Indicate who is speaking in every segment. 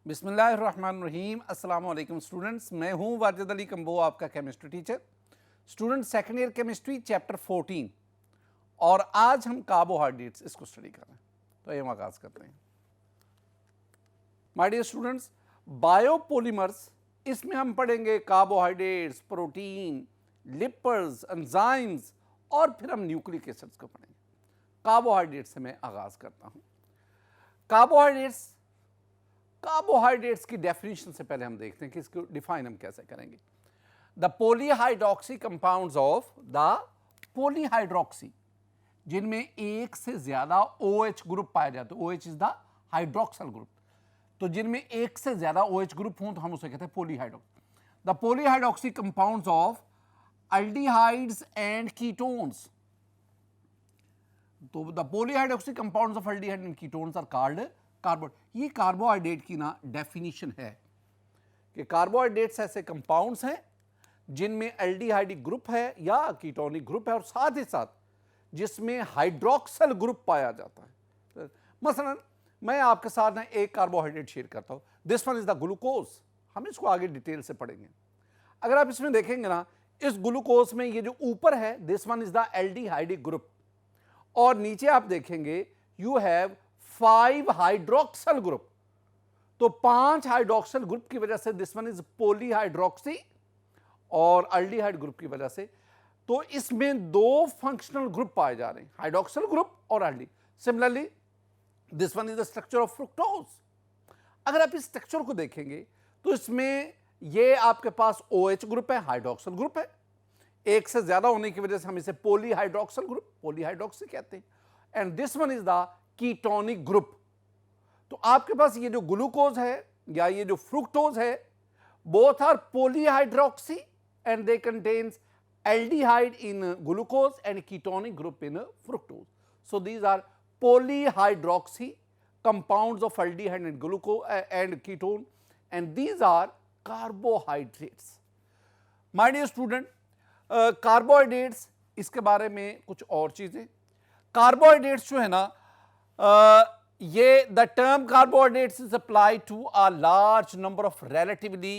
Speaker 1: बिस्मिल्लाहिर्रहमानिर्रहीम। अस्सलाम वालेकुम स्टूडेंट्स, मैं हूं वाजिद अली कंबो, आपका chemistry teacher. Student second year chemistry chapter 14 और आज हम कार्बोहाइड्रेट्स इसको स्टडी कर रहे हैं। तो ये हम आगाज करते हैं। माय डियर स्टूडेंट्स, बायोपॉलीमर्स, इसमें हम पढ़ेंगे कार्बोहाइड्रेट्स, प्रोटीन, लिपिड्स, एंजाइम्स और फिर हम न्यूक्लिक एसिड्स को पढ़ेंगे। कार्बोहाइड्रेट्स से मैं आगाज करता हूं। कार्बोहाइड्रेट्स की डेफिनेशन से पहले हम देखते हैं कि इसको डिफाइन हम कैसे करेंगे। The polyhydroxy compounds of the polyhydroxy, जिनमें एक से ज्यादा OH ग्रुप पाए जाते हैं। OH is the hydroxyl group. तो जिनमें एक से ज्यादा OH ग्रुप हों तो हम उसे कहते हैं polyhydroxy. The polyhydroxy compounds of aldehydes and ketones. तो the polyhydroxy compounds of aldehyde and ketones are called carbohydrate. ये कार्बोहाइड्रेट की ना डेफिनेशन है कि कार्बोहाइड्रेट्स ऐसे कंपाउंड्स हैं जिनमें एल्डिहाइडिक ग्रुप है या कीटोनिक ग्रुप है और साथ ही साथ जिसमें हाइड्रोक्सल ग्रुप पाया जाता है। मसलन मैं आपके साथ ना एक कार्बोहाइड्रेट शेयर करता हूं, this one is the glucose. हम इसको आगे डिटेल से पढ़ेंगे। अगर आप इसमें देखेंगे ना, इस ग्लूकोज में ये जो ऊपर है, this one is the aldehydic group, और नीचे आप देखेंगे यू हैव 5 हाइड्रोक्सल ग्रुप। तो 5 हाइड्रोक्सल ग्रुप की वजह से दिस वन इज पॉलीहाइड्रोक्सी, और अल्डिहाइड ग्रुप की वजह से तो इसमें 2 फंक्शनल ग्रुप पाए जा रहे हैं, हाइड्रोक्सल ग्रुप और अल्डी। Similarly this one is the structure of fructose. अगर आप इस स्ट्रक्चर को देखेंगे तो इसमें ये आपके पास OH ग्रुप है, हाइड्रोक्सल ग्रुप है। एक से ज्यादा होने की वजह से हम इसे पॉलीहाइड्रोक्सल ग्रुप, पॉलीहाइड्रोक्सी कहते हैं। And this one is the ketonic group. तो आपके पास ये जो ग्लूकोज है या ये जो फ्रुक्टोज है, both are polyhydroxy and they contains aldehyde in glucose and ketonic group in fructose. So these are polyhydroxy compounds of aldehyde and glucose and ketone, and these are carbohydrates. My dear student, carbohydrates, इसके बारे में कुछ और चीजें। Carbohydrates जो है ना, ये the term carbohydrates is applied to a large number of relatively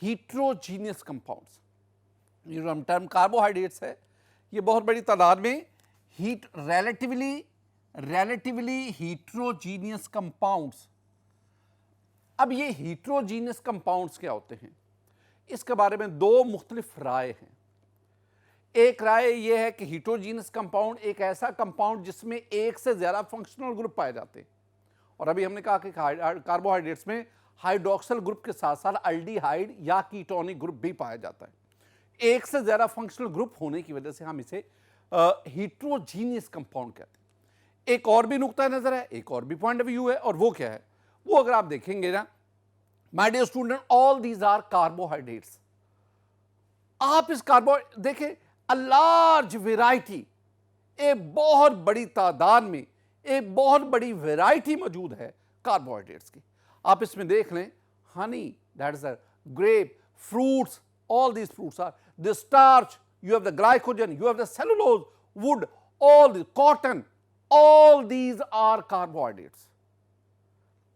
Speaker 1: heterogeneous compounds. ये जो टर्म कार्बोहाइड्रेट्स है, ये बहुत बड़ी तादाद में रिलेटिवली हीट्रोजीनियस कंपाउंड्स। अब ये हीट्रोजीनियस कंपाउंड्स क्या होते हैं, इसके बारे में 2 मुख्तलिफ राय हैं। एक राय ये है कि हीट्रोजीनियस कंपाउंड एक ऐसा कंपाउंड जिसमें एक से ज्यादा फंक्शनल ग्रुप पाए जाते हैं, और अभी हमने कहा कि कार्बोहाइड्रेट्स में हाइड्रोक्सल ग्रुप के साथ साथ अल्डिहाइड या कीटोनिक ग्रुप भी पाया जाता है। एक से ज्यादा फंक्शनल ग्रुप होने की वजह से हम इसे हीट्रोजीनियस कंपाउंड कहते हैं। एक और भी नुक्ता नजर है, एक और भी पॉइंट ऑफ व्यू है, और वो क्या है, वो अगर आप देखेंगे ना, my dear student, all these are carbohydrates. आप इस कार्बोहाइड्रेट देखें, अ लार्ज वेराइटी, एक बहुत बड़ी तादाद में एक बहुत बड़ी वेराइटी मौजूद है कार्बोहाइड्रेट्स की। आप इसमें देख लें, honey, that is a grape, fruits, all these fruits are the starch, you have the glycogen, you have the cellulose, wood, all the cotton, all these are carbohydrates.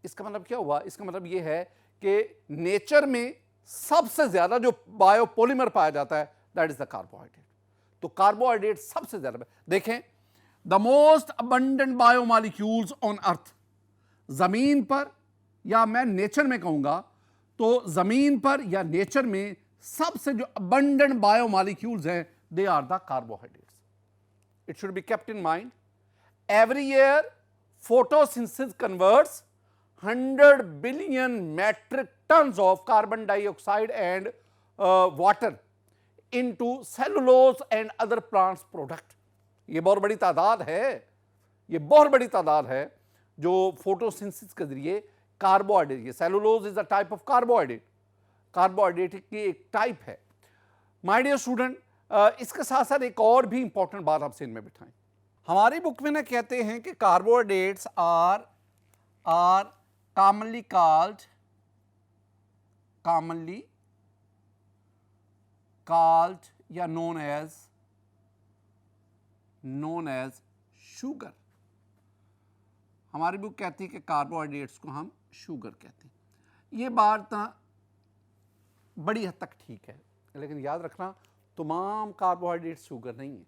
Speaker 1: इसका मतलब क्या हुआ, इसका मतलब यह है कि नेचर में सबसे ज्यादा जो बायोपॉलीमर पाया जाता है दैट इज द कार्बोहाइड्रेट। तो कार्बोहाइड्रेट सबसे ज्यादा देखें, the most abundant biomolecules on earth, जमीन पर या मैं नेचर में कहूंगा तो जमीन पर या नेचर में सबसे जो अबंडेंट बायोमॉलिक्यूल्स हैं, they are the carbohydrates. It should be kept in mind. Every year photosynthesis converts 100 billion metric tons of carbon dioxide and water into cellulose and other plants product. ये बहुत बड़ी तादाद है, ये बहुत बड़ी तादाद है जो फोटोसिंथेसिस के जरिए कार्बोहाइड्रेट, ये cellulose is a type of carbohydrate, carbohydrate की एक टाइप है। माय डियर स्टूडेंट, इसके साथ साथ एक और भी इंपॉर्टेंट बात आपसे इनमें बिठाएं। हमारी बुक में ना कहते हैं कि कार्बोहाइड्रेट्स आर कॉमनली कॉल्ड या नोन एज शुगर। हमारी बुक कहती है कि कार्बोहाइड्रेट्स को हम शुगर कहते हैं। ये बात बड़ी हद तक ठीक है, लेकिन याद रखना तमाम कार्बोहाइड्रेट शुगर नहीं है।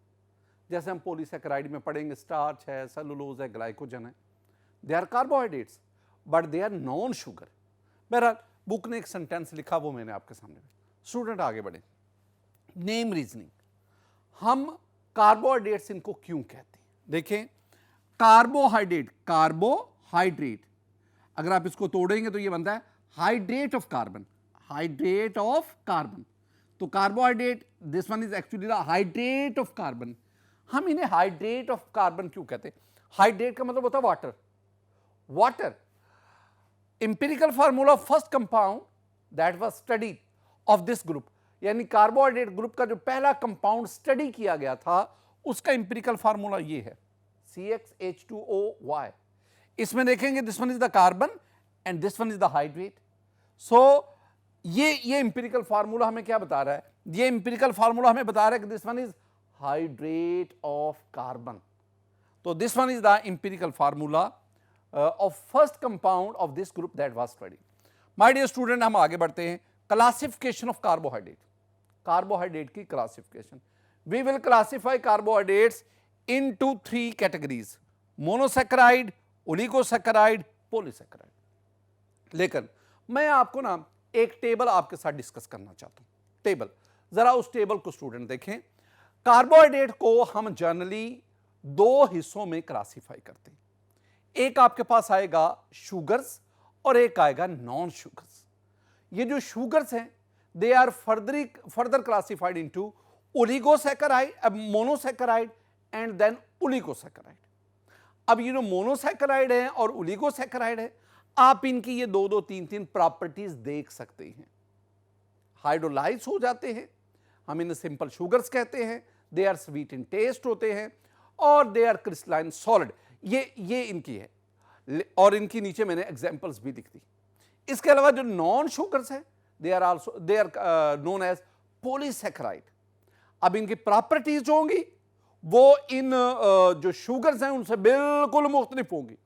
Speaker 1: जैसे हम पॉलीसैकेराइड में पढ़ेंगे, स्टार्च है, सेलुलोज है, ग्लाइकोजन है, they are carbohydrates but they are non sugar. बहरहाल बुक ने एक सेंटेंस लिखा, वो मैंने आपके सामने। स्टूडेंट आगे बढ़े, नेम रीजनिंग। हम कार्बोहाइड्रेट्स इनको क्यों कहते हैं? देखें, कार्बोहाइड्रेट, कार्बोहाइड्रेट अगर आप इसको तोड़ेंगे तो ये बनता है hydrate of carbon, hydrate of carbon. तो carbohydrate, this one is actually the hydrate of carbon. हम इन्हें हाइड्रेट ऑफ कार्बन क्यों कहते हैं? हाइड्रेट का मतलब होता है water, water. Empirical formula first compound that was studied of this group, यानी कार्बोहाइड्रेट ग्रुप का जो पहला कंपाउंड स्टडी किया गया था उसका इंपिरिकल फार्मूला ये है, CxH2OY। इसमें देखेंगे this one is the carbon and this one is the hydrate. So ये इंपिरिकल फार्मूला हमें क्या बता रहा है? ये इंपिरिकल फार्मूला हमें बता रहा है कि this one is hydrate of carbon. तो this one is the empirical formula of first compound of this group that was studied. My dear student, हम आगे बढ़ते हैं। Classification of carbohydrate, carbohydrate की classification. We will classify carbohydrates into 3 categories: monosaccharide, oligosaccharide, polysaccharide. लेकिन मैं आपको ना एक टेबल आपके साथ डिस्कस करना चाहता हूं। टेबल, जरा उस टेबल को स्टूडेंट देखें। कार्बोहाइड्रेट को हम जनरली 2 हिस्सों में क्लासीफाई करते हैं। एक आपके पास आएगा शुगर्स और एक आएगा नॉन शुगर्स। ये जो शुगर्स हैं they are further classified into oligosaccharide, monosaccharide and then oligosaccharide. अब ये जो मोनोसैकेराइड है और ओलिगोसैकेराइड है, आप इनकी ये 2-2, 3-3 प्रॉपर्टीज देख सकते हैं। हाइड्रोलाइज हो जाते हैं, हम इन्हें सिंपल शुगर्स कहते हैं, they are sweet in taste होते हैं, और दे आर क्रिस्टलाइन सॉलिड। ये इनकी है, और इनकी नीचे मैंने एग्जांपल्स भी लिख दी। इसके अलावा जो नॉन शुगर्स हैं they are known as polysaccharide. अब इनकी प्रॉपर्टीज जो होंगी वो इन जो शुगर्स हैं उनसे बिल्कुल मुख्तलिफ होंगी।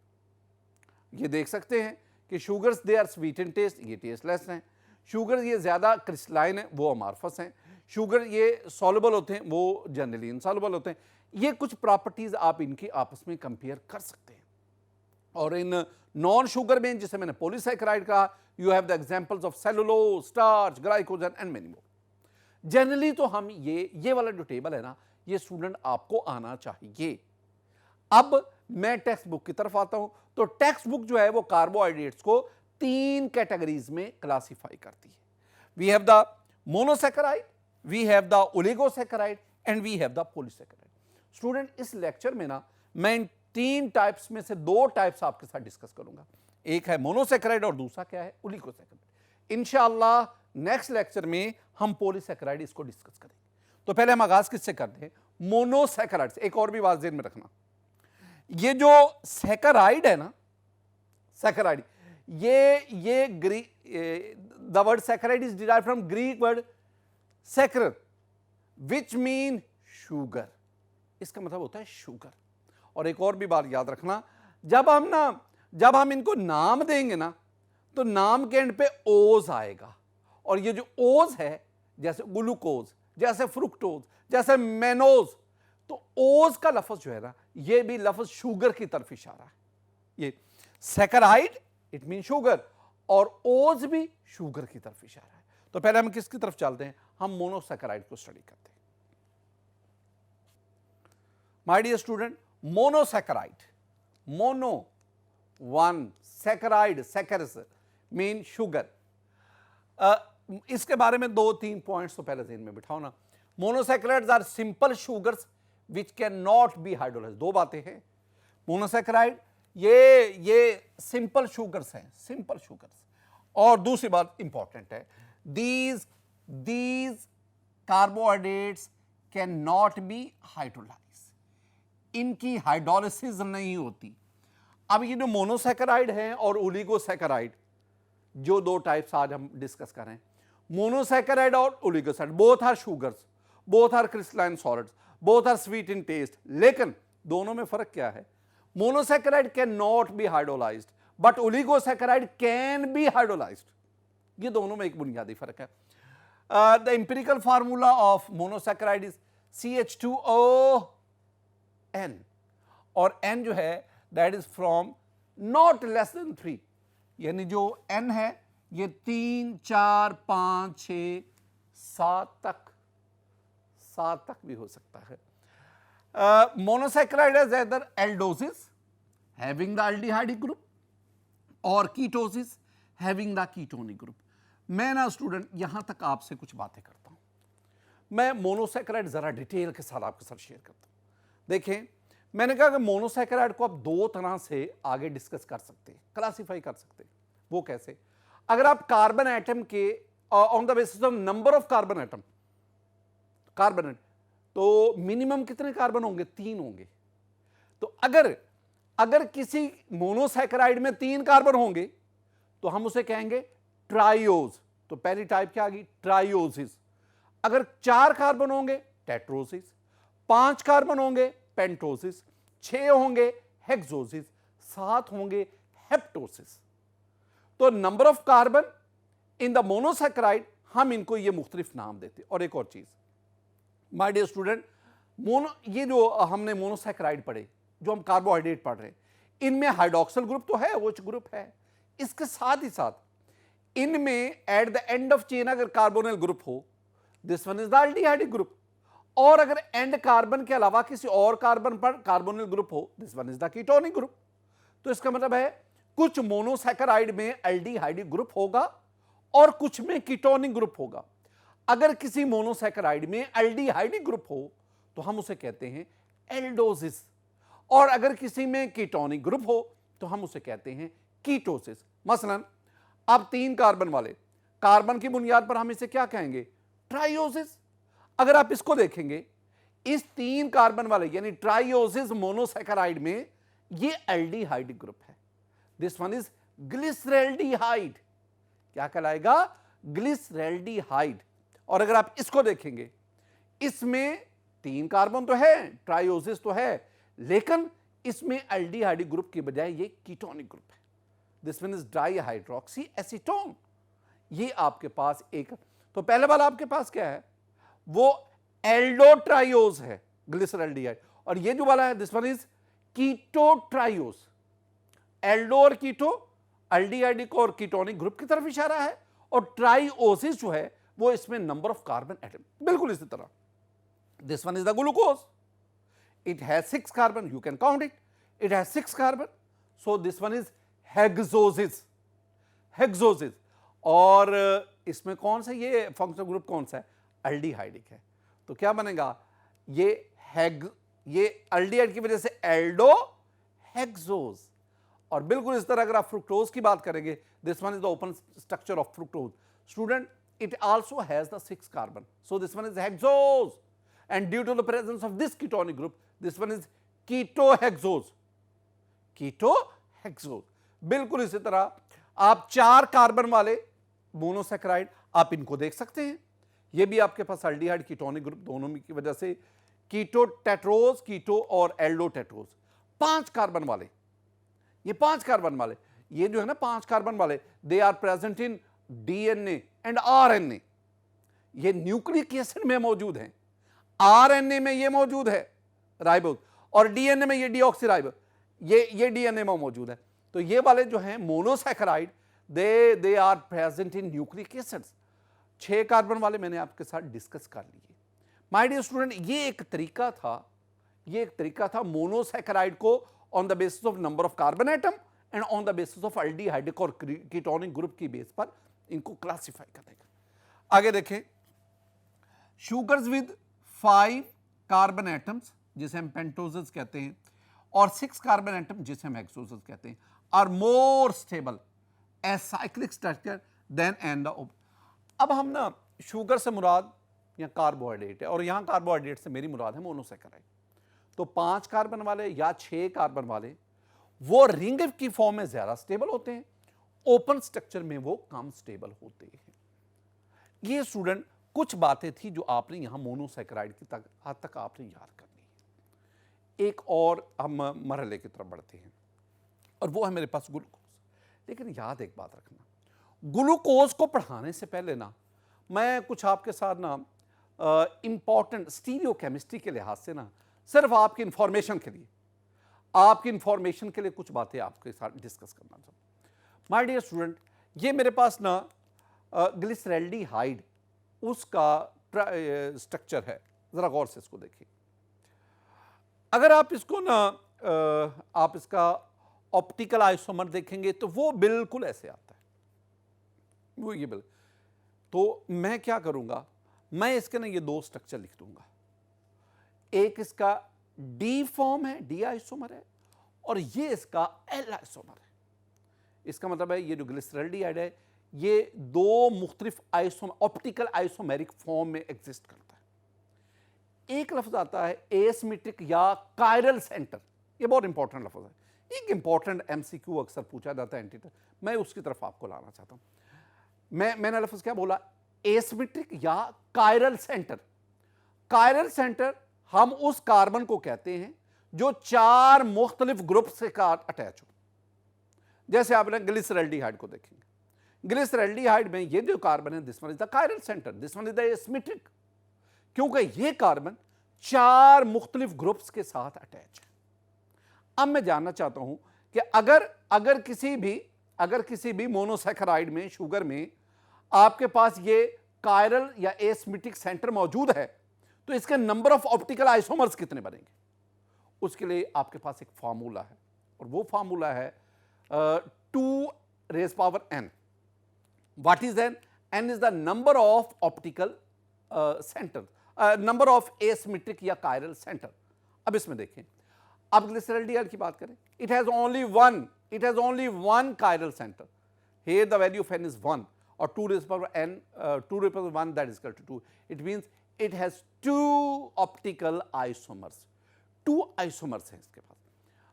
Speaker 1: ये देख सकते हैं कि sugars they are sweet in taste, ये टेस्टलेस हैं। शुगर ये ज्यादा क्रिस्टलाइन है, वो अमार्फस हैं। शुगर ये सॉल्युबल होते हैं, वो जनरली इनसॉल्युबल होते हैं। ये कुछ प्रॉपर्टीज आप इनकी आपस में कंपेयर कर सकते हैं। और इन नॉन शुगर में, जिसे मैंने पॉलीसैकेराइड कहा, you have the examples of cellulose, starch, glycogen and many more. Generally तो हम ये वाला जो टेबल है ना, ये स्टूडेंट आपको आना चाहिए। अब मैं टेक्स्ट बुक की तरफ आता हूं, तो टेक्स्ट बुक जो है वो कार्बोहाइड्रेट्स को 3 कैटेगरीज में क्लासिफाई करती है। We have the monosaccharide, we have the oligosaccharide and we have the polysaccharide. Student, इस लेक्चर में ना मैं इन 3 टाइप्स में से 2 टाइप्स आपके साथ डिस्कस करूंगा। एक है मोनोसैकेराइड और दूसरा क्या है? ओलिगोसैकेराइड। इंशाअल्लाह नेक्स्ट लेक्चर में हम पॉलीसैकेराइड इसको डिस्कस करेंगे। तो पहले हम आगाज किससे करते हैं? मोनोसैकेराइड से। एक और भी बात ध्यान में रखना, ये जो सैकेराइड है ना, saccharide, the word saccharide is derived from Greek word सैकर which mean sugar. इसका मतलब होता है शुगर। और एक और भी बात याद रखना, जब हम इनको नाम देंगे ना, तो नाम के एंड पे ओज आएगा, और ये जो ओज है, जैसे ग्लूकोज, जैसे फ्रुक्टोज, जैसे मेनोज, तो ओज का लफ्ज जो है ना, ये भी लफ्ज शुगर की तरफ इशारा है। ये सैकेराइड इट मीन शुगर, और ओज भी शुगर की तरफ इशारा है। तो पहले हम किसकी तरफ चलते हैं? हम मोनोसैकेराइड को स्टडी करते हैं। My dear student, monosaccharide, mono one, saccharide, sacchars mean sugar. इसके बारे में 2-3 पॉइंट्स तो पहले ध्यान में बिठाओ ना। Monosaccharides are simple sugars which can not be hydrolyse. 2 बातें हैं। मोनोसैकेराइड ये सिंपल शुगर्स हैं, सिंपल शुगर्स। और दूसरी बात इंपॉर्टेंट है, these carbohydrates can not be hydrolyse. इनकी हाइड्रोलिसिस नहीं होती। अब ये जो मोनोसैकेराइड हैं और ओलिगोसैकेराइड, जो 2 टाइप्स आज हम डिस्कस कर रहे हैं, मोनोसैकेराइड और oligosaccharide, both are sugars, both are crystalline solids, both are sweet in taste. लेकिन दोनों में फर्क क्या है? Monosaccharide can not be hydrolysed but oligosaccharide can be hydrolysed. ये दोनों में एक बुनियादी फर्क है। The empirical formula of monosaccharide is CH2ON, और N जो है that is from not less than 3, यानी जो N है ये 3, 4, 5, 6, 7 तक भी हो सकता है। Monosaccharide is either aldoses having the aldehydic group और ketoses having the ketonic group. मैं ना स्टूडेंट यहां तक आपसे कुछ बातें करता हूं, मैं मोनोसैकेराइड जरा डिटेल के साथ आपके साथ शेयर करता हूं। देखें, मैंने कहा कि मोनोसैकेराइड को आप दो तरह से आगे डिस्कस कर सकते हैं, क्लासिफाई कर सकते हैं। वो कैसे? अगर आप कार्बन एटम के on the basis of number of carbon atom, carbon तो मिनिमम कितने कार्बन होंगे? 3 होंगे। तो अगर किसी मोनोसैकेराइड में 3 कार्बन होंगे तो हम उसे कहेंगे ट्राइओज। तो पहली टाइप क्या आ गई? ट्राइओसिस। अगर 4 कार्बन होंगे टेट्रोसिस, 5 कार्बन होंगे पेंटोसिस, 6 होंगे हेक्सोसिस, 7 होंगे हेप्टोसिस। तो number of carbon in the monosaccharide हम इनको ये मुख्तलिफ नाम देते। और एक और चीज माय डियर स्टूडेंट, ये जो हमने मोनोसैकेराइड पढ़े, जो हम कार्बोहाइड्रेट पढ़ रहे हैं, इनमें हाइड्रोक्सिल ग्रुप तो है, OH ग्रुप है। इसके साथ ही साथ इनमें at the end of chain अगर कार्बोनिल ग्रुप हो, this one is the aldehydic group. और अगर एंड कार्बन के अलावा किसी और कार्बन पर कार्बोनिल ग्रुप हो, this one is the ketonic group. तो इसका मतलब है कुछ मोनोसैकेराइड में एल्डिहाइडिक ग्रुप होगा और कुछ में कीटोनिक ग्रुप होगा। अगर किसी मोनोसैकेराइड में एल्डिहाइडिक ग्रुप हो तो हम उसे कहते हैं एल्डोसिस, और अगर किसी में कीटोनिक ग्रुप हो तो हम उसे कहते हैं कीटोसिस। मसलन अब 3 कार्बन वाले कार्बन की बुनियाद पर हम इसे क्या कहेंगे? ट्राइओसिस। अगर आप इसको देखेंगे, इस 3 कार्बन वाले यानी ट्राइओसिस मोनोसैकेराइड में ये एल्डिहाइडिक ग्रुप है। This one is glyceraldehyde. क्या कहलाएगा? ग्लिसरैल्डिहाइड। और अगर आप इसको देखेंगे, इसमें 3 कार्बन तो है, ट्राइओसिस तो है, लेकिन इसमें एल्डिहाइडिक ग्रुप की बजाय ये कीटोनिक ग्रुप है। This one is dihydroxy acetone. ये आपके पास एक, तो पहले वाला आपके पास क्या है? वो एल्डोट्राइओस है, ग्लिसरैल्डिहाइड। और ये जो वाला है दिस वन इज कीटोट्राइओस। एल्डो और कीटो एल्डिहाइडिक और कीटोनिक ग्रुप की तरफ इशारा है, और ट्राइओसिस जो है वो इसमें नंबर ऑफ कार्बन एटम। बिल्कुल इसी तरह this one is the glucose. It has 6 carbon, you can count it. It has 6 carbon. So this one is hexosis. Hexosis. और इसमें कौन सा ये फंक्शनल ग्रुप कौन सा है? एल्डिहाइडिक है। तो क्या बनेगा? ये एल्डिहाइड की वजह से एल्डो हेक्सोज। और बिल्कुल इस तरह अगर आप फ्रुक्टोज की बात करेंगे, this one is the open structure of fructose. Student, it also has the 6 carbon, so this one is hexose. And due to the presence of this ketonic group, this one is ketohexose. Ketohexose. बिल्कुल इसी तरह आप 4 carbon वाले monosaccharide आप इनको देख सकते हैं। ये भी आपके पास एल्डिहाइड कीटोनिक ग्रुप दोनों की वजह से कीटो टेट्रोज, कीटो और एल्डोटेट्रोज। 5 कार्बन वाले, ये 5 कार्बन वाले, ये जो है ना 5 कार्बन वाले, they are present in DNA and RNA। ये न्यूक्लिक एसिड में मौजूद हैं, RNA में ये मौजूद है राइबोज, और DNA में ये डीऑक्सीराइबो, ये DNA में मौजूद है। तो ये वाले जो हैं monosaccharide, they are present in nucleic acids. 6 carbon वाले मैंने आपके साथ डिस्कस कर लिए। माय डियर स्टूडेंट, ये एक तरीका था मोनोसैकेराइड को on the basis of number of carbon atom and on the basis of aldehydic और कीटोनिक ग्रुप की बेस पर इनको क्लासिफाई करने का। आगे देखें, शुगर्स विद 5 कार्बन एटम्स जिसे हम पेंटोजेस कहते हैं और 6 कार्बन एटम जिसे हम हेक्सोजेस कहते हैं are more stable as cyclic structure than and the. अब हम ना शुगर से मुराद या कार्बोहाइड्रेट है, और यहां कार्बोहाइड्रेट से मेरी मुराद है मोनोसैकेराइड। तो 5 कार्बन वाले या 6 कार्बन वाले वो रिंग की फॉर्म में ज्यादा स्टेबल होते हैं, ओपन स्ट्रक्चर में वो कम स्टेबल होते हैं। ये स्टूडेंट कुछ बातें थी जो आपने यहां मोनोसैकेराइड की तक आपने याद करनी है। एक और हम मरहले की तरफ बढ़ते हैं और वो है मेरे पास ग्लूकोज। लेकिन याद एक बात रखना, ग्लूकोज को पढ़ाने से पहले ना मैं कुछ आपके साथ ना इंपॉर्टेंट स्टीरियोकेमिस्ट्री के लिहाज से ना सिर्फ आपकी इंफॉर्मेशन के लिए कुछ बातें आपके साथ डिस्कस करना चाहता हूं। माय डियर स्टूडेंट, ये मेरे पास ना ग्लिसरैल्डिहाइड उसका स्ट्रक्चर है, जरा गौर से इसको देखिए। अगर आप इसको ना आप इसका ऑप्टिकल आइसोमर देखेंगे तो वो बिल्कुल ऐसे आता है, वो ये बिल्कुल। तो मैं क्या करूंगा, मैं इसके ना ये दो स्ट्रक्चर लिख दूंगा। एक इसका डी फॉर्म है, डी आइसोमर है, और ये इसका एल आइसोमर है। इसका मतलब है ये जो ग्लिसरैल्डिहाइड है ये दो मुख्तलिफ ऑप्टिकल आइसोमेरिक फॉर्म में एग्जिस्ट करता है। एक लफ्ज आता है एसिमेट्रिक या कायरल सेंटर, ये बहुत इंपॉर्टेंट लफ्ज है, एक इंपॉर्टेंट एमसीक्यू अक्सर पूछा जाता है एंटीटर, मैं उसकी तरफ आपको लाना चाहता हूं। मैंने लफ्ज क्या बोला, एसिमेट्रिक या कायरल सेंटर। कायरल सेंटर हम उस कार्बन को कहते हैं जो चार मुख्तलिफ ग्रुप से अटैच हो। जैसे आपने ग्लिसरैल्डिहाइड को देखेंगे, ग्लिसरैल्डिहाइड में ये जो कार्बन है this one is the chiral centre, this one is the asymmetric, क्योंकि ये कार्बन चार मुख्तलिफ ग्रुप्स के साथ अटैच है। अब मैं जानना चाहता हूं कि अगर किसी भी मोनोसैकेराइड में, शुगर में आपके पास ये कायरल या एसिमेट्रिक सेंटर मौजूद है तो इसके नंबर ऑफ ऑप्टिकल आइसोमर्स कितने बनेंगे। उसके लिए आपके पास एक फार्मूला है और वो फार्मूला है 2 raised power n। What is n? n is the number of optical center, number of asymmetric या chiral center। अब इसमें देखें, अब ग्लिसरैल्डिहाइड की बात करें, it has only one chiral center। Here the value of n is 1 or 2 raised power n, 2 raised power 1, that is equal to 2। It means it has 2 optical isomers, 2 isomers हैं इसके पास।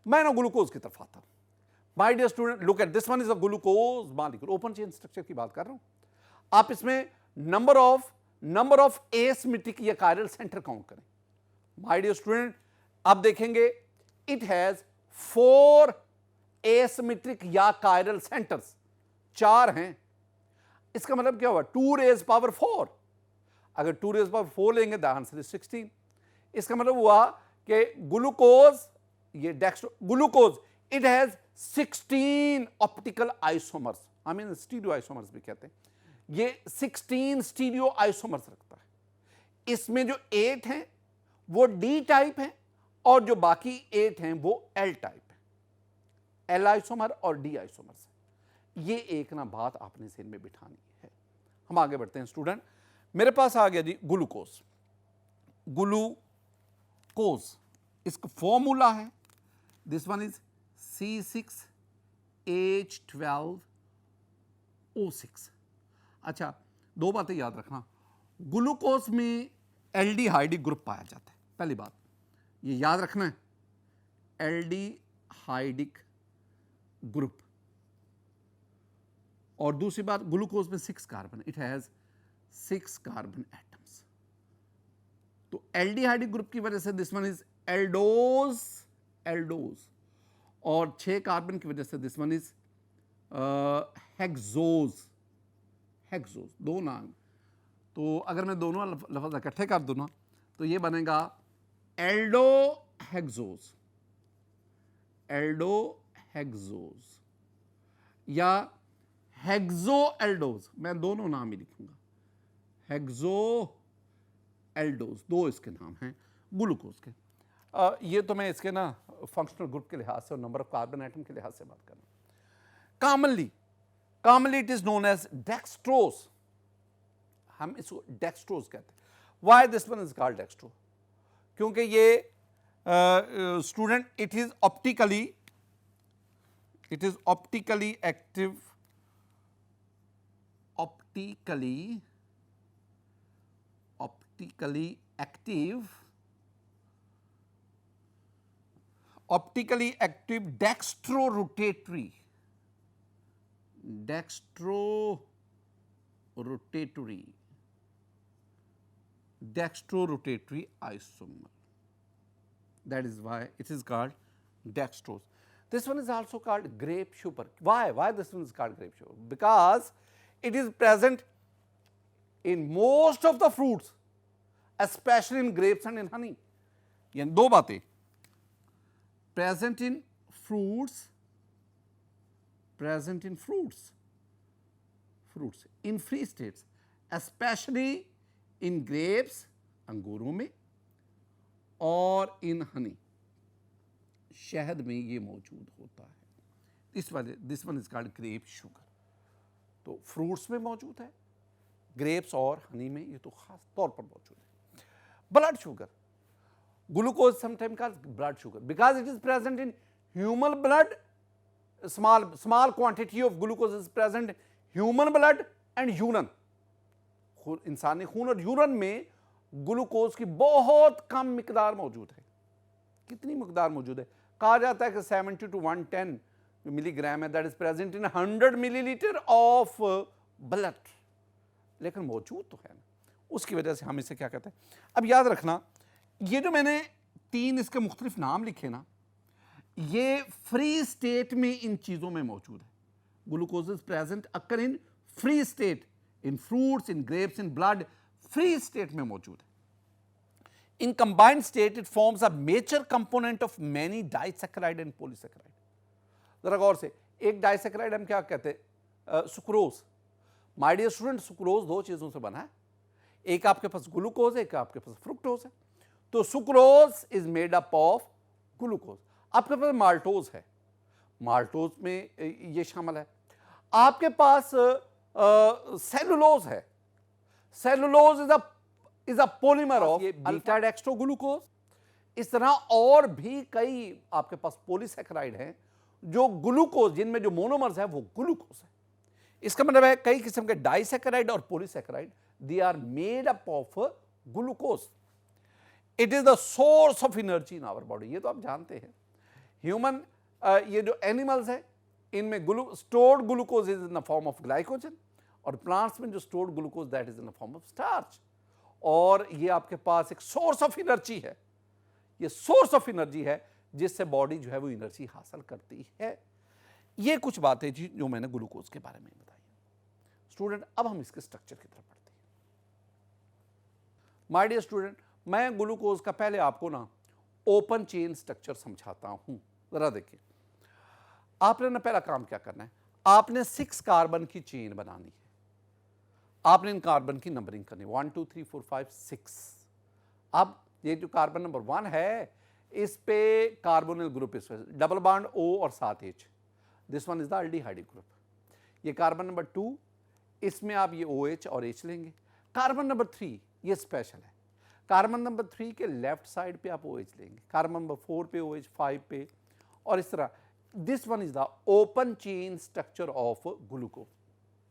Speaker 1: मैं ना ग्लूकोज की तरफ आता हूं। My dear student, look at this one is a glucose molecule, open chain structure की बात कर रहा हूं। आप इसमें नंबर ऑफ एसिमेट्रिक या कायरल सेंटर काउंट करें। My dear student, आप देखेंगे it has 4 एसिमेट्रिक या कायरल सेंटर्स, 4 हैं। इसका मतलब क्या हुआ, 2 raised power 4। अगर 2 raised power 4 लेंगे द आंसर इज 16। इसका मतलब हुआ कि glucose it has 16 optical isomers, I mean stereo isomers भी कहते हैं। ये 16 स्टीरियो आइसोमर्स रखता है। इसमें जो 8 हैं वो डी टाइप हैं और जो बाकी 8 हैं वो एल टाइप है, एल आइसोमर और डी आइसोमर्स। ये एक ना बात आपने ज़हन में बिठानी है। हम आगे बढ़ते हैं स्टूडेंट। मेरे पास आ गया जी ग्लूकोज। इसका फॉर्मूला है, दिस वन इज C6H12O6। अच्छा, दो बातें याद रखना, ग्लूकोज में एल्डिहाइडिक ग्रुप पाया जाता है, पहली बात ये याद रखना है, एल्डिहाइडिक ग्रुप। और दूसरी बात, ग्लूकोज में 6 carbon, it has 6 carbon atoms. तो एल्डिहाइडिक ग्रुप की वजह से दिस वन इज एल्डोज, और 6 कार्बन की वजह से दिस वन इज हेक्सोज, दो नाम। तो अगर मैं दोनों लफ्ज इकट्ठे कर दूं ना तो ये बनेगा एल्डोहेक्सोज या हेक्सोएल्डोज, मैं दोनों नाम ही लिखूंगा, हेक्सोएल्डोज, दो इसके नाम हैं ग्लूकोज के। ये तो मैं इसके ना फंक्शनल ग्रुप के लिहाज से और नंबर ऑफ कार्बन एटम के लिहाज से बात कर रहा हूं। Commonly it is known as dextrose, हम इसको डेक्सट्रोज कहते हैं। Why this one is called dextro, क्योंकि ये student it is optically active, optically active dextrorotatory isomer, that is why it is called dextrose। This one is also called grape sugar. Why this one is called grape sugar? Because it is present in most of the fruits, especially in grapes and in honey. यानी दो बातें, present in fruits, in free states, especially in grapes, अंगूरों में, और in honey, शहद में ये मौजूद होता है. This one is called grape sugar. तो फ्रूट्स में मौजूद है, ग्रेप्स और हनी में ये तो खास तौर पर मौजूद है. Blood sugar, glucose sometime called blood sugar because it is present in human blood. Small quantity of glucose is present in human blood and urine. इंसानी खून और यूरन में ग्लूकोज की बहुत कम मिकदार मौजूद है. कितनी मिकदार मौजूद है? कहा जाता है कि 70 to 110 मिलीग्राम है, that is present in 100 millilitre of blood. लेकिन मौजूद तो है ना, उसकी वजह से हम इसे क्या कहते हैं. अब याद रखना, ये जो मैंने 3 इसके मुख्तलिफ नाम लिखे ना, ये फ्री स्टेट में इन चीज़ों में मौजूद है. Glucose is present occur in free state, in fruits, in grapes, in blood, free state में मौजूद है. In combined state, it forms a major component of many disaccharide and polysaccharide. जरा गौर से, एक डाइसेक्राइड हम क्या कहते हैं? Sucrose. My dear student, sucrose 2 चीजों से बना है. एक आपके पास ग्लूकोज है, एक आपके पास फ्रुक्टोज है. तो sucrose is made up of glucose. आपके पास माल्टोज है, माल्टोज में ये शामिल है. आपके पास सेलुलोज है. Cellulose is a polymer of beta dextroglucose. इस तरह और भी कई आपके पास पॉलीसैकेराइड हैं जो ग्लूकोज, जिनमें जो मोनोमर्स है वो ग्लूकोज है. इसका मतलब है कई किस्म के डाइसैकेराइड और polysaccharide, they are made up of glucose. It is the source of energy in our body. ये तो आप जानते हैं. ह्यूमन, ये जो एनिमल्स है, इनमें stored glucose is in the form of glycogen, और प्लांट्स में जो stored glucose that is in the form of starch. और ये आपके पास एक सोर्स ऑफ एनर्जी है. ये सोर्स ऑफ एनर्जी है जिससे बॉडी जो है वो एनर्जी हासिल करती है. ये कुछ बातें जी जो मैंने ग्लूकोज के बारे में बताई. स्टूडेंट, अब हम इसके स्ट्रक्चर की तरफ बढ़ते हैं. माय डियर स्टूडेंट, मैं ग्लूकोज का पहले आपको ना ओपन चेन स्ट्रक्चर समझाता हूं. जरा देखिए, आपने ना पहला काम क्या करना है, आपने 6 कार्बन की चेन बनानी है. आपने इन कार्बन की नंबरिंग करनी, 1 2 3 4 5 6. अब ये जो कार्बन नंबर 1 है, इस पे कार्बोनिल ग्रुप, इस डबल बॉन्ड O और 7 H. This one is the aldehyde group. ये कार्बन नंबर 2, इसमें आप ये OH और H लेंगे. कार्बन नंबर 3 ये स्पेशल है. कार्बन नंबर 3 के लेफ्ट साइड पे आप OH लेंगे, कार्बन नंबर 4 पे OH, 5 पे, और इस तरह. This one is the open chain structure of glucose.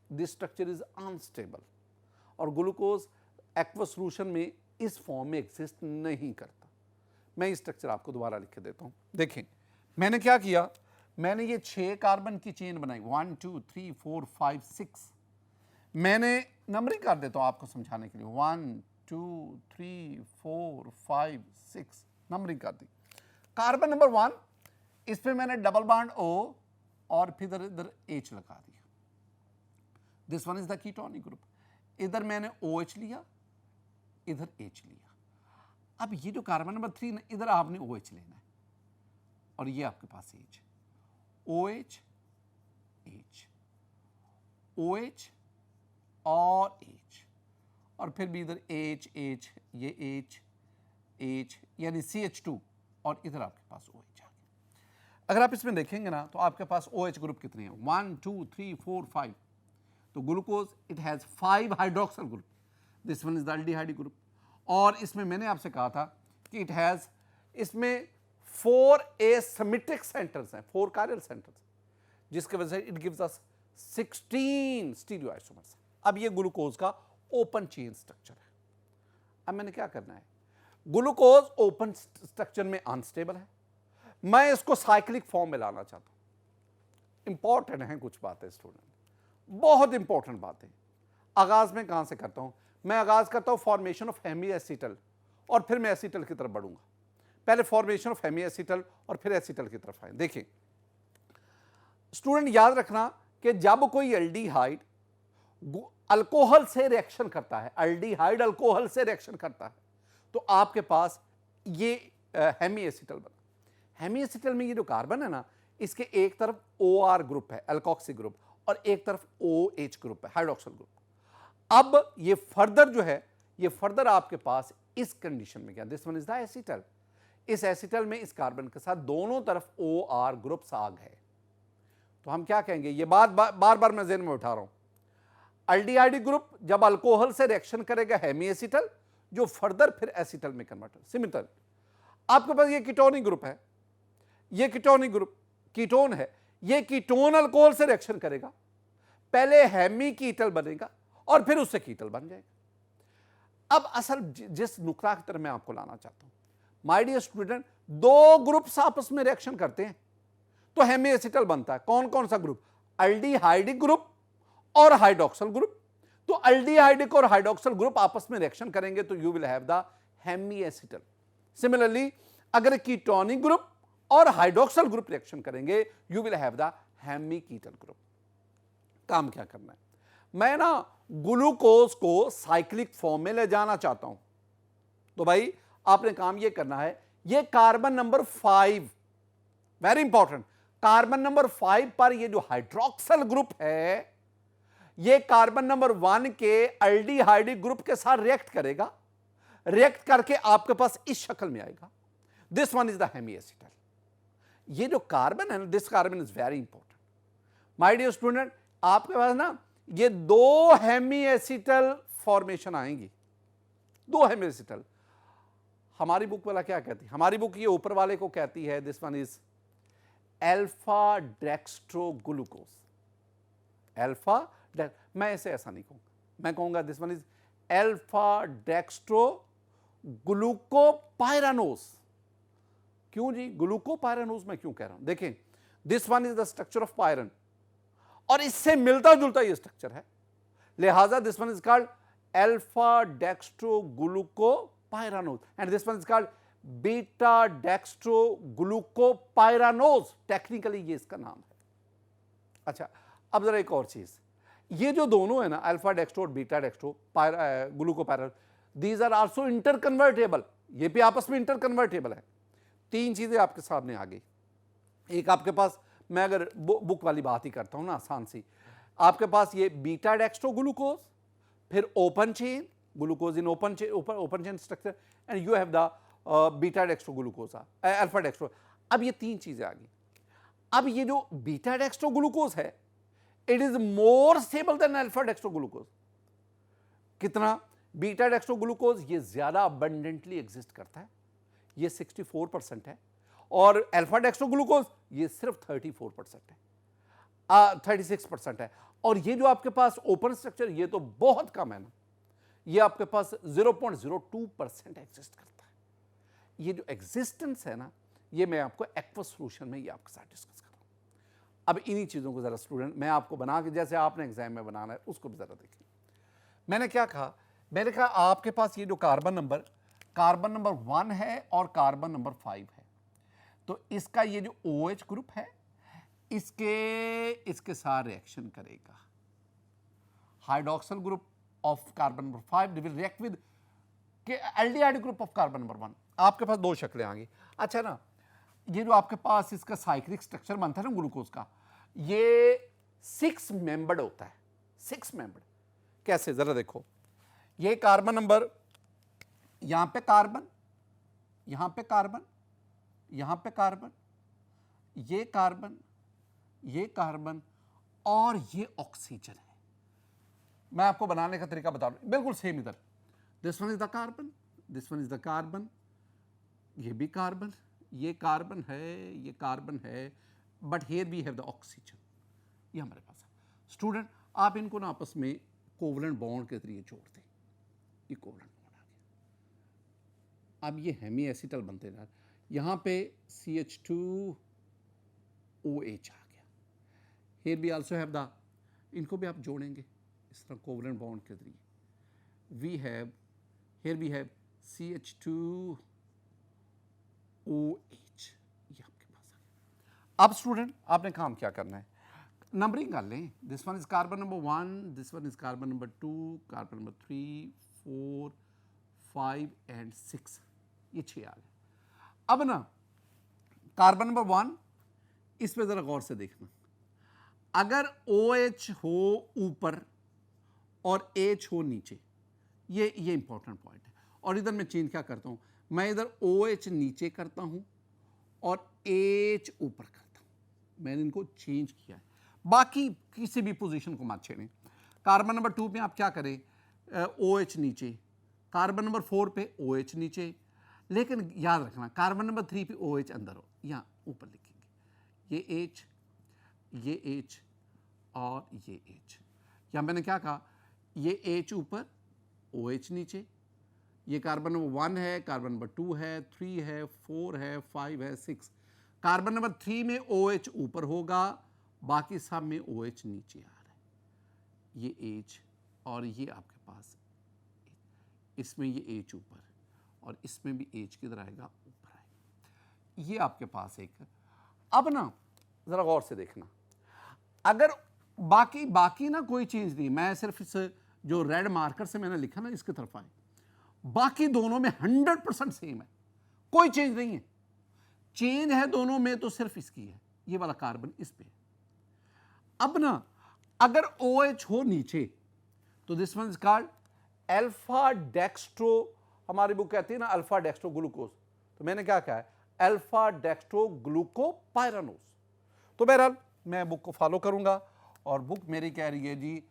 Speaker 1: This structure is unstable, और ग्लूकोज एक्वस सॉल्यूशन में इस फॉर्म में एग्जिस्ट नहीं करता. मैं ये स्ट्रक्चर आपको दोबारा लिख के देता हूं. देखें, मैंने क्या किया, मैंने ये 6 कार्बन की चेन बनाई, 1 2 3 4 5 6. मैंने नंबरिंग कर देता हूं आपको समझाने के लिए, 1 2 3 4 5 6 नंबरिंग कर दी. कार्बन नंबर 1, इस पे मैंने डबल बॉन्ड O और फिर इधर H लगा दिया. This one is the ketonic group. इधर मैंने OH लिया, इधर H लिया. अब ये जो कार्बन नंबर 3, इधर आपने OH लेना है, और ये आपके पास H, OH H, OH और H, और फिर भी इधर H H, ये H H, यानी CH2, और इधर आपके पास OH आ गया. अगर आप इसमें देखेंगे ना, तो आपके पास OH ग्रुप कितने हैं, 1 2 3 4 5. तो glucose it has 5 hydroxyl group. This one is the aldehyde group. और इसमें मैंने आपसे कहा था कि इट हैज, इसमें 4 एसिमेट्रिक सेंटर्स हैं, 4 कायरल सेंटर्स, जिसकी वजह से इट गिव्स अस 16 स्टीरियोआइसोमर्स. अब ये ग्लूकोज का ओपन चेन स्ट्रक्चर है. अब मैंने क्या करना है, ग्लूकोज ओपन स्ट्रक्चर में अनस्टेबल है, मैं इसको साइक्लिक फॉर्म में लाना चाहता हूं. इंपॉर्टेंट है कुछ बातें स्टूडेंट, बहुत इंपॉर्टेंट बातें. आगाज में कहां से करता हूं, मैं आगाज करता हूं फॉर्मेशन ऑफ हेमी एसिटल, और फिर मैं एसिटल की तरफ बढ़ूंगा. पहले फॉर्मेशन ऑफ हेमी एसिटल और फिर एसिटल की तरफ आए. देखिए, स्टूडेंट याद रखना कि जब कोई एल्डिहाइड अल्कोहल से रिएक्शन करता है, एल्डिहाइड अल्कोहल से रिएक्शन करता है, तो आपके पास ये हेमी एसिटल बना। हेमी एसिटल में ये जो कार्बन है ना, इसके एक तरफ OR ग्रुप है, एल्कोक्सी ग्रुप, और एक तरफ OH ग्रुप है, हाइड्रोक्सिल ग्रुप। अब ये फर्दर जो है, ये फर्दर आपके पास इस कंडीशन में क्या, this one is the acetal. इस एसिटल में इस कार्बन के साथ दोनों तरफ OR ग्रुप साग है, तो हम क्या कहेंगे, ये बात बार बार मैं ज़हन में उठा रहा हूं। एल्डिहाइड ग्रुप जब अल्कोहल से रिएक्शन करेगा हेमी एसिटल, जो फर्दर फिर एसिटल में कन्वर्ट है। सिमिलर आपके पास ये कीटोनिक ग्रुप है, ये कीटोनिक ग्रुप कीटोन है, ये कीटोन अल्कोहल से रिएक्शन करेगा, पहले हेमी कीटल बनेगा और फिर उससे कीटल बन जाएगा। अब असल जिस नुक्ता की तरफ मैं आपको लाना चाहता हूं, माय डियर स्टूडेंट, दो ग्रुप्स आपस में रिएक्शन करते हैं तो हेमी एसिटल बनता है। कौन कौन सा ग्रुप? एल्डिहाइडिक ग्रुप और हाइड्रोक्सिल ग्रुप। तो एल्डिहाइडिक और हाइड्रोक्सिल ग्रुप आपस में रिएक्शन करेंगे तो you will have the hemiacetal. Similarly अगर कीटोनिक ग्रुप और हाइड्रोक्सिल ग्रुप रिएक्शन करेंगे, you will have the hemiketal group. काम क्या करना है, मैं ना ग्लूकोज को साइक्लिक फॉर्म में ले जाना चाहता हूं, तो भाई आपने काम यह करना है, यह carbon number 5, very important, carbon number 5 पर यह जो हाइड्रोक्सिल ग्रुप है, यह कार्बन नंबर 1 के एल्डिहाइडिक ग्रुप के साथ रिएक्ट करेगा, रिएक्ट करके आपके पास इस शक्ल में आएगा, this one is the hemiacetal. ये जो कार्बन है ना, this carbon is very important my dear student. आपके पास ना ये दो हेमी एसिटल फॉर्मेशन आएंगी, दो हेमी एसिटल। हमारी बुक वाला क्या कहती है, हमारी बुक ये ऊपर वाले को कहती है, this one is alpha dextro glucose. Alpha, मैं इसे ऐसा नहीं कहूंगा, मैं कहूंगा this one is alpha dextro glucopyranose. क्यों जी ग्लूकोपाइरानोज मैं क्यों कह रहा हूं? देखें, this one is the structure of पायरन और इससे मिलता जुलता ये स्ट्रक्चर है, लिहाजा this one is called alpha dextro glucopyranose and this one is called beta dextro glucopyranose. Technically ये इसका नाम है। अच्छा, अब जरा एक और चीज, ये जो दोनों है ना, अल्फा डेक्स्ट्रो और beta dextro glucopyranose, these are also interconvertible, ये भी आपस में इंटरकन्वर्टेबल है। तीन चीजें आपके सामने आ गई। एक आपके पास, मैं अगर बुक वाली बात ही करता हूं ना आसान सी, आपके पास ये बीटा डेक्स्ट्रो ग्लूकोज, फिर open chain glucose in open chain structure, and you have the beta dextro glucose, alpha dextro. अब ये तीन चीजें आ गई। अब ये जो बीटा डेक्स्ट्रो ग्लूकोज है, it is more stable then alpha dextro glucose. कितना? बीटा डेक्स्ट्रो ग्लूकोज ये ज्यादा अबंडेंटली एग्जिस्ट करता है, ये 64% है, और अल्फा डेक्स्ट्रो ग्लूकोज ये सिर्फ 34% है, 36% है। और ये जो आपके पास ओपन स्ट्रक्चर, ये तो बहुत कम है ना, ये आपके पास 0.02% एग्जिस्ट करता है। ये जो एग्जिस्टेंस है ना, ये मैं आपको एक्वस सॉल्यूशन में ये आपके साथ डिस्कस कर रहा हूं। अब इन्हीं चीजों को जरा स्टूडेंट मैं आपको बना के, जैसे आपने एग्जाम में बनाना है, उसको भी जरा देखें। मैंने क्या कहा, मैंने कहा आपके पास ये जो कार्बन नंबर 1 है और कार्बन नंबर 5 है, तो इसका ये जो OH ग्रुप है, इसके साथ रिएक्शन करेगा। Hydroxyl group of carbon number 5 will react with aldehyde group of carbon number 1। आपके पास दो शक्लें आ गई। अच्छा ना, ये जो आपके पास इसका साइक्लिक स्ट्रक्चर बनता है ना ग्लूकोज का, ये 6 मेंबर्ड होता है। 6 मेंबर्ड कैसे, जरा देखो, ये कार्बन नंबर, यहां पे कार्बन, यहां पे कार्बन, यहां पे कार्बन, ये कार्बन, ये कार्बन और ये ऑक्सीजन है। मैं आपको बनाने का तरीका बता रहा हूं, बिल्कुल सेम इधर। This one is the carbon, this one is the carbon, ये भी कार्बन, ये कार्बन है, ये कार्बन है, but here we have the oxygen, ये हमारे पास है। स्टूडेंट, आप इनको ना आपस में कोवलेंट बॉन्ड के जरिए जोड़ दें, ये कोवलेंट बॉन्ड आ गया। अब ये हेमी एसिटल बनते ना, यहां पे CH2OH आ गया। Here we also have the, इनको भी आप जोड़ेंगे इस तरह कोवलेंट बॉन्ड के जरिए। We have, here we have CH2OH, ये आपके पास आ गया। अब स्टूडेंट, आपने काम क्या करना है, नंबरिंग कर लें, this one is carbon number 1, this one is carbon number 2, carbon number 3, 4, 5 and 6, ये 6 आ गए। अब ना कार्बन नंबर 1, इस पे जरा गौर से देखना, अगर OH हो ऊपर और H हो नीचे, ये इंपॉर्टेंट पॉइंट है। और इधर मैं चेंज क्या करता हूं, मैं इधर OH नीचे करता हूं और H ऊपर करता हूं, मैंने इनको चेंज किया है। बाकी किसी भी पोजीशन को मत छेड़ें। कार्बन नंबर 2 पे आप क्या करें, OH नीचे, कार्बन नंबर 4 पे OH नीचे, लेकिन याद रखना कार्बन नंबर 3 पे OH अंदर हो, यहाँ ऊपर लिखेंगे, ये H, ये H और ये H। या मैंने क्या कहा, ये H ऊपर, OH नीचे, ये कार्बन नंबर 1 है, कार्बन नंबर 2 है, 3 है, 4 है, 5 है, 6। कार्बन नंबर 3 में OH ऊपर होगा, बाकी सब में OH नीचे आ रहा है, ये H और ये आपके पास, इसमें ये H ऊपर और इसमें भी H किधर आएगा, ऊपर आएगा, ये आपके पास एक। अब ना जरा गौर से देखना, अगर बाकी ना कोई चेंज नहीं, मैं सिर्फ इस जो रेड मार्कर से मैंने लिखा ना इसकी तरफ आए, बाकी दोनों में 100% सेम है, कोई चेंज नहीं है। चेंज है दोनों में तो सिर्फ इसकी है, ये वाला कार्बन इस पे। अब ना अगर OH हो नीचे तो this one is called alpha dextro, हमारी बुक कहती है ना अल्फा डेक्स्ट्रो ग्लूकोज, तो मैंने क्या कहा है, अल्फा डेक्स्ट्रो ग्लूकोपाइरानोज। तो बहरहाल मैं बुक को फॉलो करूंगा और बुक मेरी कह रही है जी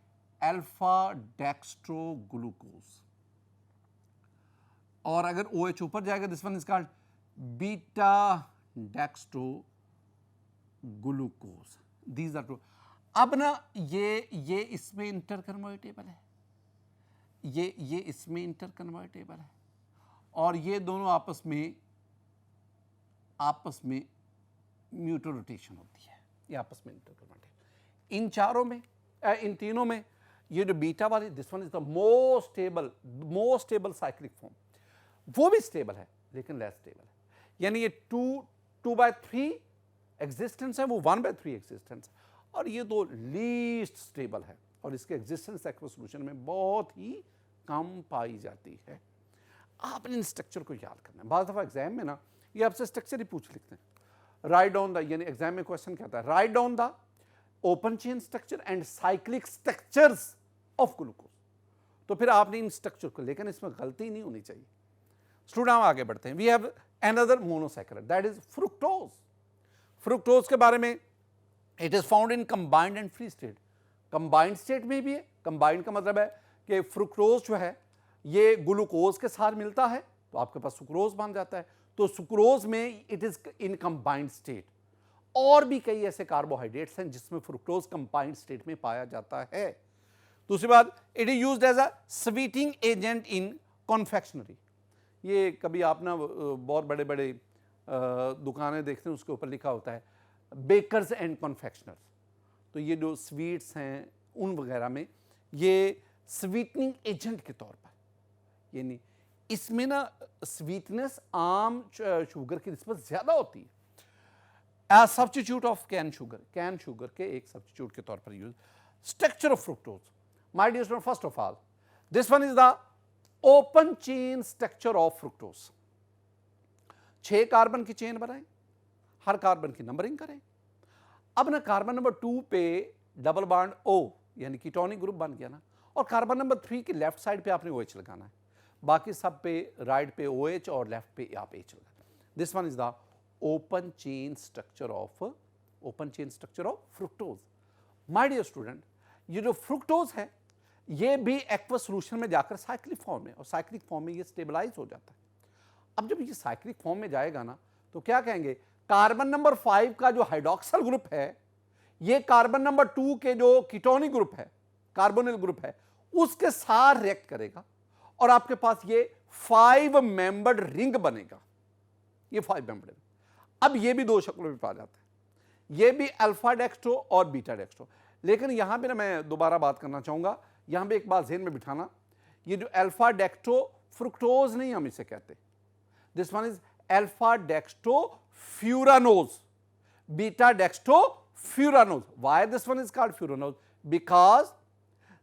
Speaker 1: अल्फा डेक्स्ट्रो ग्लूकोज, और अगर OH ऊपर जाएगा this one is called beta dextro glucose, these are two. अब ना ये इसमें इंटर कन्वर्टेबल है, ये इसमें इंटर कन्वर्टेबल है, और ये दोनों आपस में म्यूटो रोटेशन होती है, ये आपस में इंटर कन्वर्टेबल। इन चारों में, इन तीनों में ये जो बीटा वाली, this one is the most stable cyclic form, वो भी स्टेबल है लेकिन लेस स्टेबल है। यानी ये 2/3 एग्जिस्टेंस है, वो 1/3 एग्जिस्टेंस है, और ये दो लीस्ट स्टेबल है, और इसके एग्जिस्टेंस एक्वस सॉल्यूशन में बहुत ही कम पाई जाती है। आपने इन स्ट्रक्चर को याद करना है। बाद दफा एग्जाम में ना ये आपसे स्ट्रक्चर ही पूछ लिखते हैं, राइट डाउन द, यानी एग्जाम में क्वेश्चन क्या आता है, write down the open chain structure and cyclic structures of glucose. तो फिर आपने इन स्ट्रक्चर को, लेकिन इसमें गलती नहीं होनी चाहिए। स्टूडेंट हम आगे बढ़ते हैं। We have another monosaccharide that is fructose. Fructose के बारे में, it is found in combined and free state. Combined state में भी है, कंबाइंड का मतलब है कि फ्रुक्टोज जो है ये ग्लूकोज के साथ मिलता है तो आपके पास सुक्रोज बन जाता है, तो सुक्रोज में it is in combined state. और भी कई ऐसे कार्बोहाइड्रेट्स हैं जिसमें फ्रुक्टोज कंबाइंड स्टेट में पाया जाता है। दूसरी बात, it is used as a sweeting agent in confectionery. ये कभी आप ना बहुत बड़े बड़े दुकानें देखते हैं, उसके ऊपर लिखा होता है बेकर्स एंड कॉन्फेक्शनर्स, तो ये जो स्वीट्स हैं उन वगैरह में ये स्वीटनिंग एजेंट के तौर पर, यानी इसमें ना स्वीटनेस आम शुगर की निस्बत ज़्यादा होती है। As substitute of cane sugar के एक सब्स्टिट्यूट के तौर पर use. Structure of fructose, my dear student, first of all this one is the open chain structure of fructose. 6 carbon की चेन बनाएं, हर कार्बन की नंबरिंग करें। अब ना कार्बन नंबर 2 पे डबल बॉन्ड O यानी कीटोनिक ग्रुप बन गया ना, और कार्बन नंबर 3 की लेफ्ट साइड पे आपने OH लगाना है, बाकी सब पे राइट पे OH और लेफ्ट पे आप H लगाना। This one is the open chain structure of fructose. My dear student, ये जो फ्रुक्टोज है ये भी एक्वस सॉल्यूशन में जाकर साइक्लिक फॉर्म में, और साइक्लिक फॉर्म में ये स्टेबलाइज हो जाता है। अब जब ये साइक्लिक फॉर्म में जाएगा ना तो क्या कहेंगे, कार्बन नंबर 5 का जो हाइड्रोक्सिल ग्रुप है ये कार्बन नंबर 2 के जो कीटोनिक ग्रुप है, कार्बोनिल ग्रुप है, उसके साथ रिएक्ट करेगा और आपके पास ये 5 मेंबर्ड रिंग बनेगा। ये 5 मेंबर्ड। अब ये भी 2 शक्लों में पाया जाता है, ये भी अल्फा डेक्स्ट्रो और बीटा डेक्स्ट्रो। लेकिन यहां पे ना मैं दोबारा बात करना चाहूंगा, यहां पे एक बात ज़हन में बिठाना, ये जो अल्फा डेक्स्ट्रो फ्रुक्टोज नहीं हम इसे कहते, this one is alpha dextro furanose, beta dextro furanose. Why this one is called furanose? Because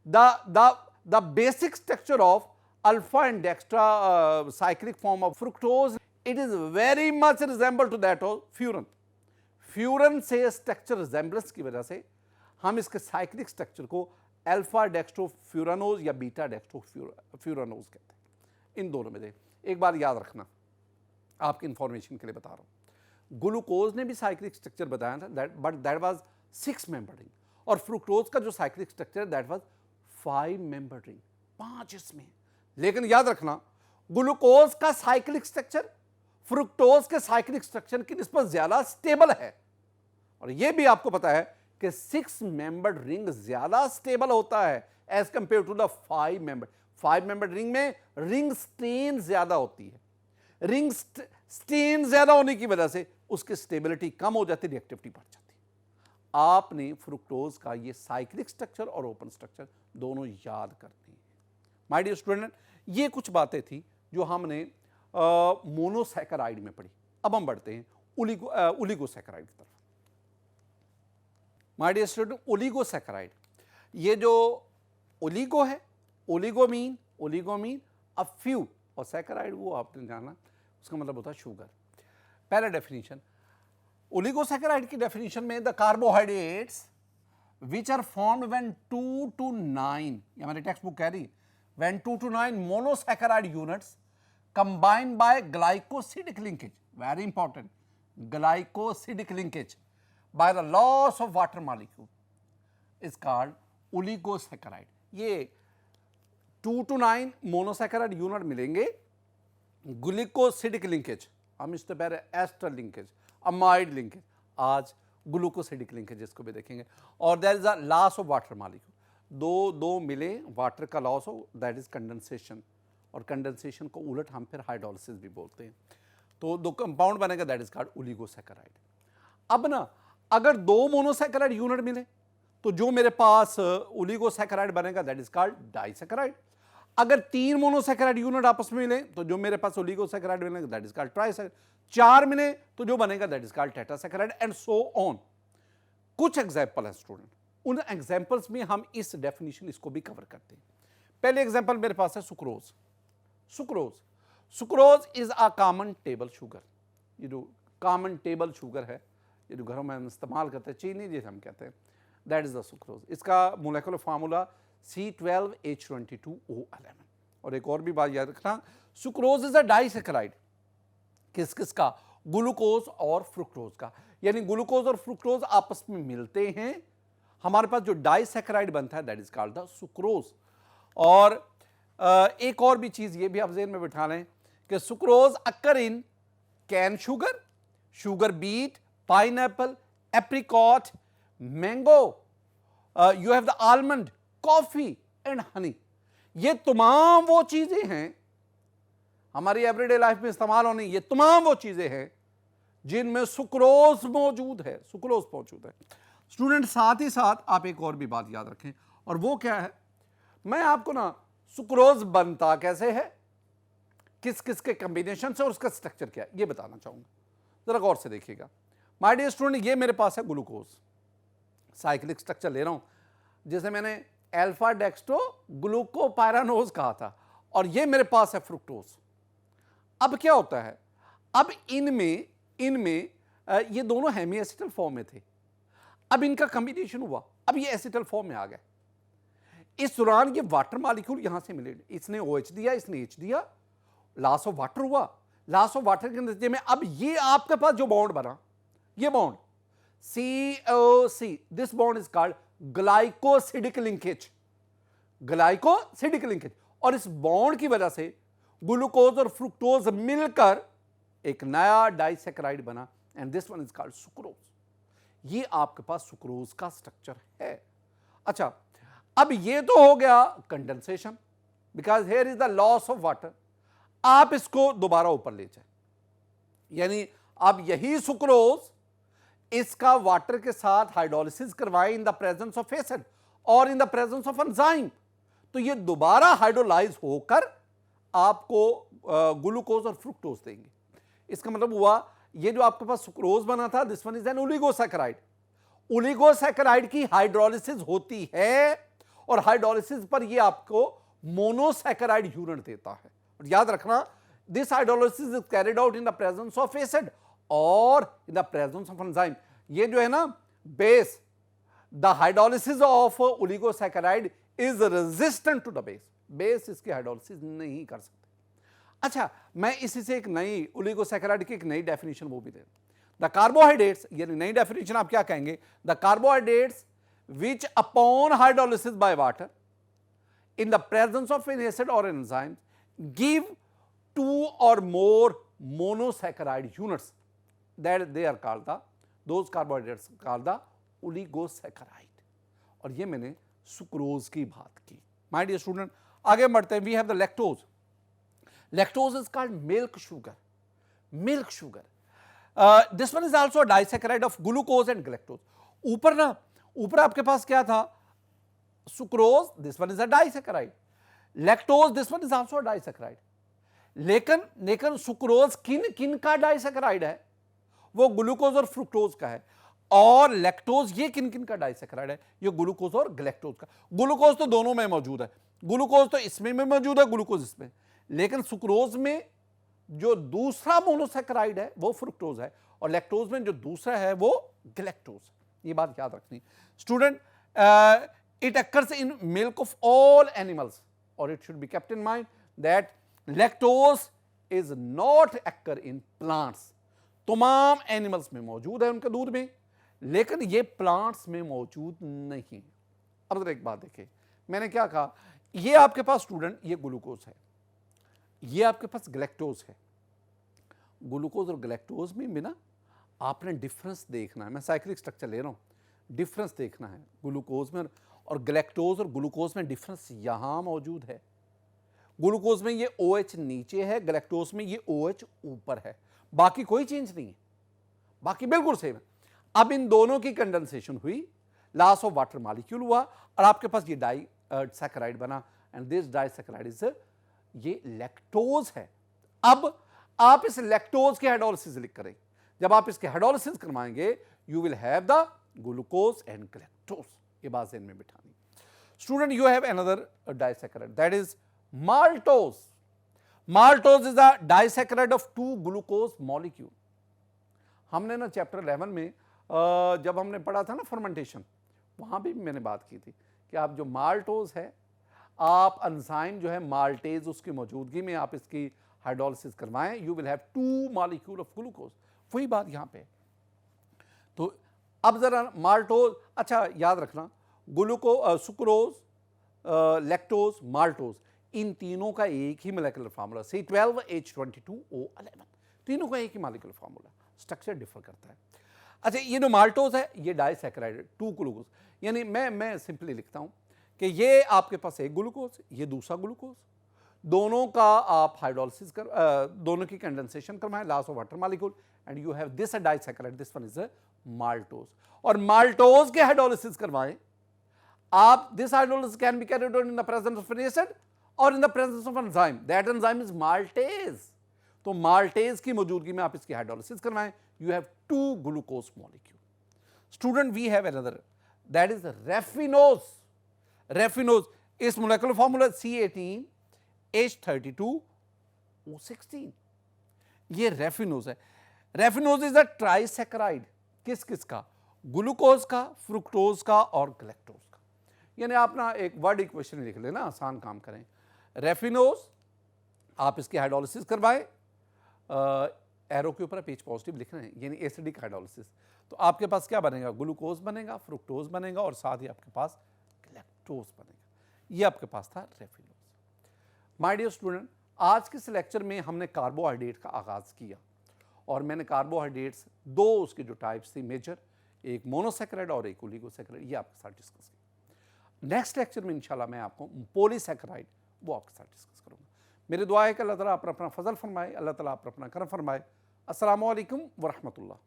Speaker 1: the basic structure of alpha and dextra cyclic form of fructose, it is very much resemble to that of furan. Furan से structure resemblance की वजह से हम इसके cyclic structure को alpha डेक्स्ट्रोफ्यूरानोज या beta डेक्स्ट्रोफ्यूरानोज कहते हैं। इन दोनों में से एक बार याद रखना, आपकी इंफॉर्मेशन के लिए बता रहा हूं, ग्लूकोज ने भी साइक्लिक स्ट्रक्चर बताया था, but that was 6 member ring, और फ्रुक्टोज का जो cyclic structure that was 5 member ring, 5 इसमें। लेकिन याद रखना, ग्लूकोज का साइक्लिक स्ट्रक्चर फ्रुक्टोज के साइक्लिक स्ट्रक्चर की निस्बत ज्यादा स्टेबल है, और यह भी आपको पता है कि 6 मेंबर्ड रिंग ज्यादा स्टेबल होता है as compare to the 5 membered ring में रिंग स्ट्रेन ज्यादा होती है। रिंग स्ट्रेन ज्यादा होने की वजह से उसकी स्टेबिलिटी कम हो जाती है, रिएक्टिविटी बढ़ जाती है। आपने फ्रुक्टोज का ये साइक्लिक स्ट्रक्चर और ओपन स्ट्रक्चर दोनों याद करनी है। माय डियर स्टूडेंट, ये कुछ बातें थी जो हमने मोनोसैकेराइड में पढ़ी। अब हम बढ़ते हैं ओलिगोसैकेराइड की तरफ। माय डियर स्टूडेंट, ओलिगोसैकेराइड, ये जो ओलिगो है, ओलिगो मीन अ फ्यू, और सैकेराइड वो आपने जाना, उसका मतलब होता है शुगर। पहला डेफिनेशन, ओलिगोसैकेराइड की डेफिनेशन में the carbohydrates which are formed when 2 to 9, ये हमारी टेक्स्ट बुक कह रही है, when 2 to 9 monosaccharide units combined by glycosidic linkage, very important, glycosidic linkage by the loss of water molecule is called oligosaccharide. ये 2 to 9 monosaccharide unit मिलेंगे, ग्लूकोसिडिक linkage, हम इससे पहले एस्टर लिंकेज, अमाइड लिंकेज, आज ग्लूकोसिडिक linkage इसको भी देखेंगे, और there is a loss of water molecule, दो मिले, वाटर का लॉस हो, दैट इज कंडेंसेशन, और कंडेंसेशन को उलट हम फिर हाइड्रोलिसिस भी बोलते हैं। तो दो कंपाउंड बनेगा, दैट इज कॉल्ड ओलिगोसैकेराइड। अब ना, अगर 2 मोनोसैकेराइड यूनिट मिले तो जो मेरे पास ओलिगोसैकेराइड बनेगा दैट इज कॉल्ड डाइसैकेराइड। अगर 3 मोनोसैकेराइड यूनिट आपस में मिले तो जो मेरे पास ओलिगोसैकेराइड बनेगा दैट इज कॉल्ड ट्राइसैकेराइड। 4 मिले तो जो बनेगा that is called tetrasaccharide, and so on. कुछ एग्जाम्पल है स्टूडेंट, उन एग्जाम्पल्स में हम इस डेफिनेशन इसको भी कवर करते हैं। पहले एग्जाम्पल मेरे पास है sucrose. Sucrose is a common table sugar, ये जो कॉमन टेबल शुगर है, ये जो घरों में हम इस्तेमाल करते हैं, चीनी जिसे हम कहते हैं, दैट इज द सुक्रोज। इसका मोलेकुलर फार्मूला C12H22O11। और एक और भी बात याद रखना, सुक्रोज इज अ डाइसैकेराइड, किसका? ग्लूकोज और फ्रुक्टोज का, यानी ग्लूकोज और फ्रुक्टोज आपस में मिलते हैं, हमारे पास जो डाइसैकेराइड बनता है that is called the sucrose. और एक और भी चीज ये भी आप ज़हन में बिठा लें कि sucrose occur in cane sugar, sugar beet, pineapple, apricot, mango, you have the almond, coffee and honey. ये तमाम वो चीजें हैं हमारी एवरीडे लाइफ में इस्तेमाल होने, ये तमाम वो चीजें हैं जिनमें सुक्रोज मौजूद है, स्टूडेंट। साथ ही साथ आप एक और भी बात याद रखें, और वो क्या है, मैं आपको ना सुक्रोज बनता कैसे है, किस किस के कॉम्बिनेशन से, और उसका स्ट्रक्चर क्या है, ये बताना चाहूंगा। जरा गौर से देखिएगा माय डियर स्टूडेंट, ये मेरे पास है ग्लूकोज, साइक्लिक स्ट्रक्चर ले रहा हूं, जैसे मैंने अल्फा डेक्स्ट्रो ग्लूकोपायरानोज कहा था, और ये मेरे पास है फ्रुक्टोज। अब क्या होता है, अब इनमें ये दोनों हेमी एसिटल फॉर्म में थे, अब इनका कॉम्बिनेशन हुआ, अब ये एसिटल फॉर्म में आ गए। इस दौरान ये वाटर मॉलिक्यूल यहां से मिले, इसने OH दिया, इसने H दिया, लॉस ऑफ वाटर हुआ, लॉस ऑफ वाटर के नतीजे में अब ये आपके पास जो बॉन्ड बना, ये bond COC, this bond is called glycosidic linkage, और इस बॉन्ड की वजह से ग्लूकोज और फ्रुक्टोज मिलकर एक नया डाइसैकेराइड बना, and this one is called sucrose. ये आपके पास सुक्रोज का स्ट्रक्चर है। अच्छा, अब ये तो हो गया condensation, because here is the loss of water. आप इसको दोबारा ऊपर ले जाए, यानी अब यही सुक्रोज इसका वाटर के साथ हाइड्रोलिसिस करवाए in the presence of acid और in the presence of enzyme, तो ये दोबारा हाइड्रोलाइज होकर आपको ग्लूकोज और फ्रुक्टोज देंगे। इसका मतलब हुआ ये जो आपके पास सुक्रोज बना था, this one is an oligosaccharide, oligosaccharide की हाइड्रोलिसिस होती है और हाइड्रोलिसिस पर ये आपको मोनोसैकेराइड यूनिट देता है। और याद रखना, this hydrolysis is carried out in the presence of acid और in the presence of enzyme. ये जो है ना base, the hydrolysis of oligosaccharide is resistant to the base. Base इसकी हाइड्रोलिसिस नहीं कर सकते। अच्छा, मैं इसी से एक नई ओलिगोसैकेराइड की एक नई डेफिनेशन वो भी दे दूं। द कार्बोहाइड्रेट्स, यानी नई डेफिनेशन आप क्या कहेंगे, the carbohydrates which upon hydrolysis by water in the presence of an acid or an enzyme give 2 or more monosaccharide units, that they are called the, those carbohydrates called the oligosaccharide। और ये मैंने sucrose की बात की। My dear student, आगे बढ़ते हैं। We have the lactose. Lactose is called milk sugar. Milk sugar, this one is also a disaccharide of glucose and galactose. ऊपर आपके पास क्या था, sucrose, this one is a disaccharide. Lactose, this one is also a disaccharide. लेकिन sucrose किन किन का disaccharide है, वो ग्लूकोज और फ्रुक्टोज का है। और लैक्टोज ये किन किन का डाइसैकेराइड है, ये ग्लूकोज और गैलेक्टोज का। ग्लूकोज तो दोनों में मौजूद है, ग्लूकोज तो इसमें भी मौजूद है, ग्लूकोज इसमें। लेकिन सुक्रोज में जो दूसरा मोनोसैकेराइड है वो फ्रुक्टोज है और लैक्टोज में जो दूसरा है वो गैलेक्टोज। ये बात याद रखनी student. It occurs in milk of all animals, or it should be kept in mind that lactose is not occur in plants। तमाम एनिमल्स में मौजूद है उनके दूध में, लेकिन ये प्लांट्स में मौजूद नहीं। अब जरा एक बात देखिए, मैंने क्या कहा, ये आपके पास स्टूडेंट ये ग्लूकोज है, ये आपके पास गैलेक्टोज है। ग्लूकोज और गैलेक्टोज में भी ना आपने डिफरेंस देखना है। मैं साइक्लिक स्ट्रक्चर ले रहा हूँ, डिफरेंस देखना है ग्लूकोज में और गैलेक्टोज और ग्लूकोज में। डिफरेंस यहां मौजूद है, ग्लूकोज में ये OH नीचे है, गैलेक्टोज में ये OH ऊपर है। बाकी कोई चेंज नहीं है, बाकी बिल्कुल सेम है। अब इन दोनों की कंडेंसेशन हुई, लॉस ऑफ वाटर मॉलिक्यूल हुआ और आपके पास ये डाइसैकेराइड बना एंड दिस डाइसैकेराइड इज ये लैक्टोज है। अब आप इस लैक्टोज की हाइड्रोलिसिस लिख करें, जब आप इसके हाइड्रोलिसिस करवाएंगे you will have the glucose and galactose. ये बात ज़हन में बिठानी student. You have another disaccharide, that is maltose. Maltose is a disaccharide of 2 glucose molecule. हमने ना चैप्टर 11 में जब हमने पढ़ा था ना फर्मेंटेशन, वहां भी मैंने बात की थी कि आप जो माल्टोज है, आप एंजाइम जो है माल्टेज, उसकी मौजूदगी में आप इसकी हाइड्रोलिसिस करवाएं, you will have 2 molecule of glucose. वही बात यहां पे। तो अब जरा माल्टोज, अच्छा याद रखना, सुक्रोज, लैक्टोज, माल्टोज, इन तीनों का एक ही मोलेकुलर फार्मूला C12H22O11। तीनों का एक ही मोलेकुलर फार्मूला, स्ट्रक्चर डिफर करता है। अच्छा, ये जो माल्टोज है ये डाइसैकेराइड 2 ग्लूकोज, यानी मैं सिंपली लिखता हूं कि ये आपके पास एक ग्लूकोज, ये दूसरा ग्लूकोज, दोनों का आप हाइड्रोलिसिस दोनों की कंडेंसेशन करवाएं, loss of water molecule, and you have this disaccharide, this one is maltose. और माल्टोज के हाइड्रोलिसिस करवाएं आप, this hydrolysis can be carried out in the presence of an acid और in the presence of enzyme, that enzyme is maltase. तो maltase की मौजूदगी में आप इसकी हाइड्रोलिसिस करवाएं, you have 2 glucose molecule. Student, we have another, that is raffinose. Raffinose, इस मोलेकुलर फार्मूला C18H32O16। ये रेफिनोज है। रेफिनोज इज अ ट्राइसैकेराइड, किस किस का, ग्लूकोज का, फ्रुक्टोज का और गैलेक्टोज का। यानी आप ना एक वर्ड इक्वेशन लिख लेना, आसान काम करें। रेफिनोज, आप इसकी हाइड्रोलिसिस करवाएं, एरो के ऊपर पेज पॉजिटिव लिख रहे हैं, यानी एसिडिक हाइड्रोलिसिस। तो आपके पास क्या बनेगा, ग्लूकोज बनेगा, फ्रुक्टोज बनेगा और साथ ही आपके पास गैलेक्टोज बनेगा। ये आपके पास था रेफिनोज। माय डियर स्टूडेंट, आज के इस लेक्चर में हमने कार्बोहाइड्रेट का आगाज किया और मैंने कार्बोहाइड्रेट्स 2 उसके जो टाइप्स थी मेजर, एक मोनोसैकेराइड और एक ओलिगोसैकेराइड, ये आपके साथ डिस्कस किया। नेक्स्ट लेक्चर में इंशाल्लाह मैं आपको पॉलीसैकेराइड वो आपके साथ डिस्कस करूंगा। मेरी दुआ है कि अल्लाह ताला आप अपना फजल फरमाए, अल्लाह ताला आप अपना करम फरमाए। अस्सलामु अलैकुम व रहमतुल्लाह।